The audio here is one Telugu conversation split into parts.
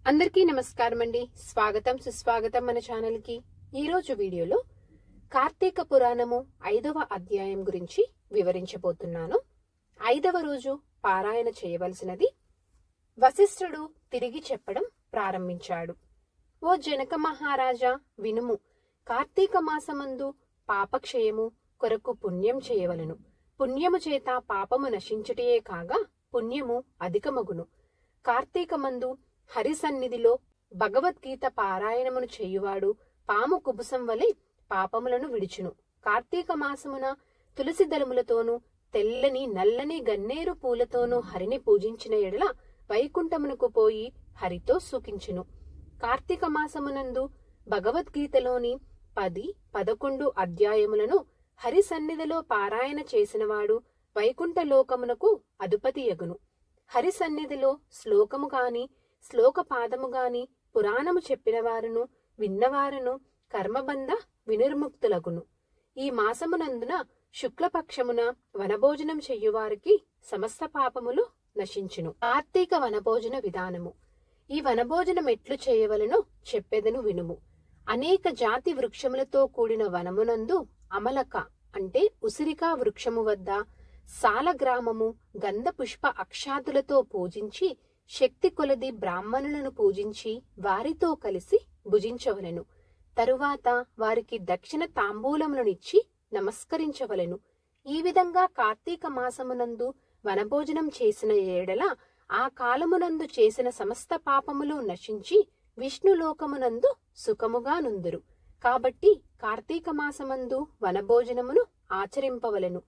అందరికీ నమస్కారం అండి. స్వాగతం సుస్వాగతం మన ఛానల్ కి. ఈ రోజు వీడియోలో కార్తీక పురాణము 5వ అధ్యాయం గురించి వివరించబోతున్నాను. 5వ రోజు పారాయణ చేయవలసినది. వశిష్ఠుడు తిరిగి చెప్పడం ప్రారంభించాడు. ఓ జనక మహారాజా వినుము. కార్తీక మాసమందు పాపక్షయము కొరకు పుణ్యం చేయవలను. పుణ్యము చేత పాపము నశించుటయే కాగా పుణ్యము అధికమగును. కార్తీకమందు హరి సన్నిధిలో భగవద్గీత పారాయణమును చేయువాడు పాము కుబుసం వలె పాపములను విడిచును. కార్తీక మాసమున తులసి దళములతోనూ తెల్లని నల్లని గన్నేరు పూలతోనూ హరిని పూజించిన ఎడల వైకుంఠమునకు పోయి హరితో సుఖించును. కార్తీక మాసమునందు భగవద్గీతలోని 10, 11 అధ్యాయములను హరి సన్నిధిలో పారాయణ చేసినవాడు వైకుంఠ లోకమునకు అధిపతియగును. హరి సన్నిధిలో శ్లోకము గాని శ్లోక పాదము గాని పురాణము చెప్పిన వారును విన్నవారును కర్మబంధ వినిర్ముక్తులగును. ఈ మాసమునందున శుక్లపక్షమున వనభోజనం చెయ్యువారికి సమస్త పాపములు నశించును. కార్తీక వనభోజన విధానము. ఈ వనభోజనం ఎట్లు చేయవలనో చెప్పెదను వినుము. అనేక జాతి వృక్షములతో కూడిన వనమునందు అమలక అంటే ఉసిరికా వృక్షము వద్ద సాలగ్రామము గంధ పుష్ప అక్షాతులతో పూజించి శక్తి కొలది బ్రాహ్మణులను పూజించి వారితో కలిసి భుజించవలెను. తరువాత వారికి దక్షిణ తాంబూలములనిచ్చి నమస్కరించవలెను. ఈ విధంగా కార్తీక మాసమునందు వనభోజనం చేసిన ఏడల ఆ కాలమునందు చేసిన సమస్త పాపములు నశించి విష్ణులోకమునందు సుఖముగా నుందురు. కాబట్టి కార్తీక మాసమందు వనభోజనమును ఆచరింపవలెను.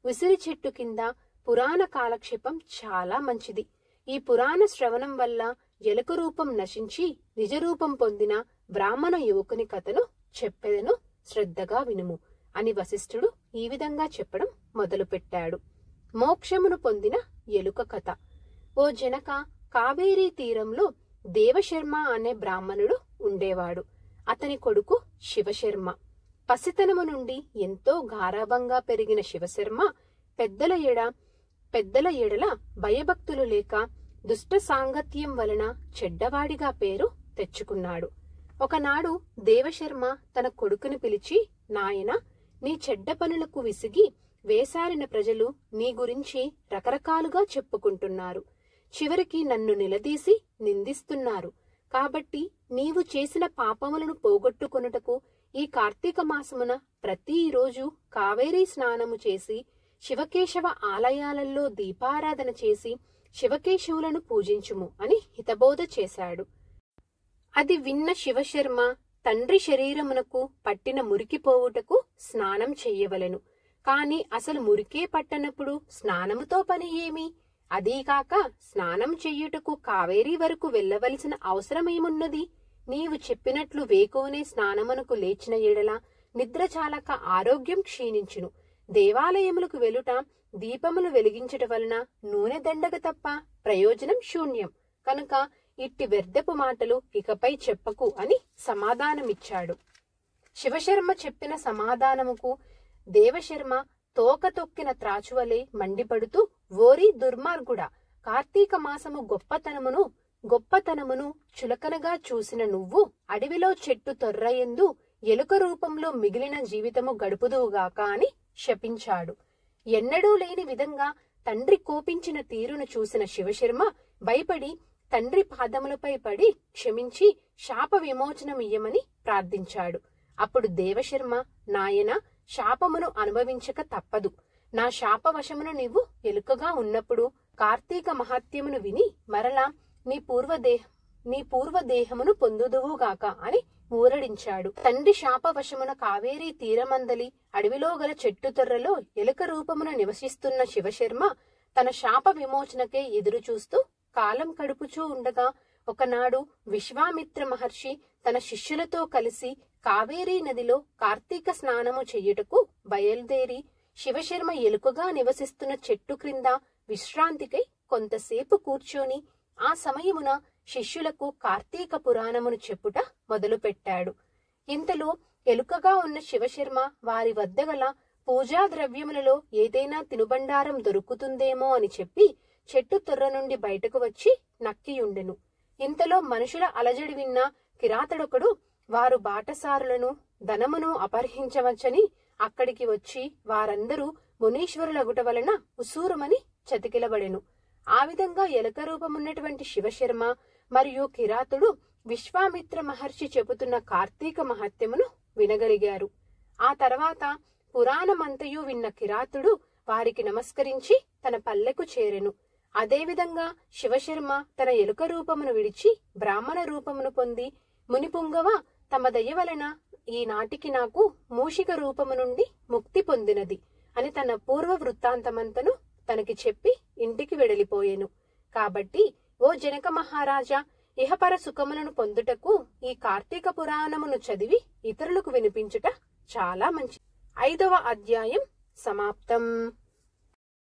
ఉసిరి చెట్టు కింద పురాణ కాలక్షేపం చాలా మంచిది. ఈ పురాణ శ్రవణం వల్ల ఎలుక రూపం నశించి నిజరూపం పొందిన బ్రాహ్మణ యువకుని కథను చెప్పెదను, శ్రద్ధగా వినుము అని వశిష్ఠుడు ఈ విధంగా చెప్పడం మొదలుపెట్టాడు. మోక్షమును పొందిన ఎలుక కథ. ఓ జనక, కావేరీ తీరంలో దేవశర్మ అనే బ్రాహ్మణుడు ఉండేవాడు. అతని కొడుకు శివశర్మ. పసితనము నుండి ఎంతో గారాబంగా పెరిగిన శివశర్మ పెద్దల ఎడల భయభక్తులు లేక దుష్ట సాంగత్యం వలన చెడ్డవాడిగా పేరు తెచ్చుకున్నాడు. ఒకనాడు దేవశర్మ తన కొడుకుని పిలిచి, నాయనా, నీ చెడ్డ పనులకు విసిగి వేసారిన ప్రజలు నీ గురించి రకరకాలుగా చెప్పుకుంటున్నారు. చివరికి నన్ను నిలదీసి నిందిస్తున్నారు. కాబట్టి నీవు చేసిన పాపములను పోగొట్టుకొనుటకు ఈ కార్తీక మాసమున ప్రతిరోజు కావేరీ స్నానము చేసి శివకేశవ ఆలయాలలో దీపారాధన చేసి శివకేశవులను పూజించుము అని హితబోధ చేశాడు. అది విన్న శివశర్మ తండ్రి శరీరమునకు పట్టిన మురికి పోవుటకు స్నానం చెయ్యవలెను. కాని అసలు మురికే పట్టనప్పుడు స్నానముతో పని ఏమి? అదీకాక స్నానం చెయ్యుటకు కావేరీ వరకు వెళ్లవలసిన అవసరమేమున్నది? నీవు చెప్పినట్లు వేకువనే స్నానమునకు లేచిన ఎడల నిద్ర చాలక ఆరోగ్యం క్షీణించును. దేవాలయములకు వెలుట దీపములు వెలిగించట వలన నూనె దండగ తప్ప ప్రయోజనం శూన్యం. కనుక ఇట్టి వ్యర్థపు మాటలు ఇకపై చెప్పకు అని సమాధానమిచ్చాడు. శివశర్మ చెప్పిన సమాధానముకు దేవశర్మ తోక తొక్కిన త్రాచువలే మండిపడుతూ, ఓరి దుర్మార్గుడా, కార్తీక మాసము గొప్పతనమును చులకనగా చూసిన నువ్వు అడవిలో చెట్టు తొర్రయందు ఎలుక రూపంలో మిగిలిన జీవితము గడుపుదువుగాక అని శపించాడు. ఎన్నడూ లేని విధంగా తండ్రి కోపించిన తీరును చూసిన శివశర్మ భయపడి తండ్రి పాదములపై పడి క్షమించి శాప విమోచనమియ్యమని ప్రార్థించాడు. అప్పుడు దేవశర్మ, నాయన, శాపమును అనుభవించక తప్పదు. నా శాపవశమును నీవు ఎలుకగా ఉన్నప్పుడు కార్తీక మహాత్యమును విని మరలా నీ పూర్వదేహమును పొందుదువుగాక అని ఊరడించాడు. తండ్రి శాపవశమున కావేరీ తీరమందలి అడవిలో గల చెట్టు తొర్రలో ఎలుక రూపమున నివసిస్తున్న శివశర్మ తన శాప విమోచనకే ఎదురు చూస్తూ కాలం గడుపుచూ ఉండగా ఒకనాడు విశ్వామిత్ర మహర్షి తన శిష్యులతో కలిసి కావేరీ నదిలో కార్తీక స్నానము చెయ్యుటకు బయలుదేరి శివశర్మ ఎలుకగా నివసిస్తున్న చెట్టు క్రింద విశ్రాంతికై కొంతసేపు కూర్చొని ఆ సమయమున శిష్యులకు కార్తీక పురాణమును చెప్పుట మొదలుపెట్టాడు. ఇంతలో ఎలుకగా ఉన్న శివశర్మ వారి వద్ద గల పూజా ద్రవ్యములలో ఏదైనా తినుబండారం దొరుకుతుందేమో అని చెప్పి చెట్టు తొర్ర నుండి బయటకు వచ్చి నక్కియుండెను. ఇంతలో మనుషుల అలజడి విన్న కిరాతుడొకడు వారు బాటసారులను ధనమును అపహరించవచ్చని అక్కడికి వచ్చి వారందరూ మునీశ్వరులగుట వలన ఉసూరుమని చతికిలబడెను. ఆ విధంగా ఎలుక రూపమున్నటువంటి శివశర్మ మరియు కిరాతుడు విశ్వామిత్ర మహర్షి చెబుతున్న కార్తీక మహత్యమును వినగలిగారు. ఆ తర్వాత పురాణమంతయు విన్న కిరాతుడు వారికి నమస్కరించి తన పల్లెకు చేరెను. అదేవిధంగా శివశర్మ తన ఎలుక రూపమును విడిచి బ్రాహ్మణ రూపమును పొంది, మునిపుంగవ, తమ దయ వలన ఈనాటికి నాకు మూషిక రూపము నుండి ముక్తి పొందినది అని తన పూర్వ వృత్తాంతమంతను తనకి చెప్పి ఇంటికి వెడలిపోయెను. కాబట్టి ఓ జనక మహారాజా, ఇహపర సుఖములను పొందుటకు ఈ కార్తీక పురాణమును చదివి ఇతరులకు వినిపించుట చాలా మంచిది. 5వ అధ్యాయం సమాప్తం.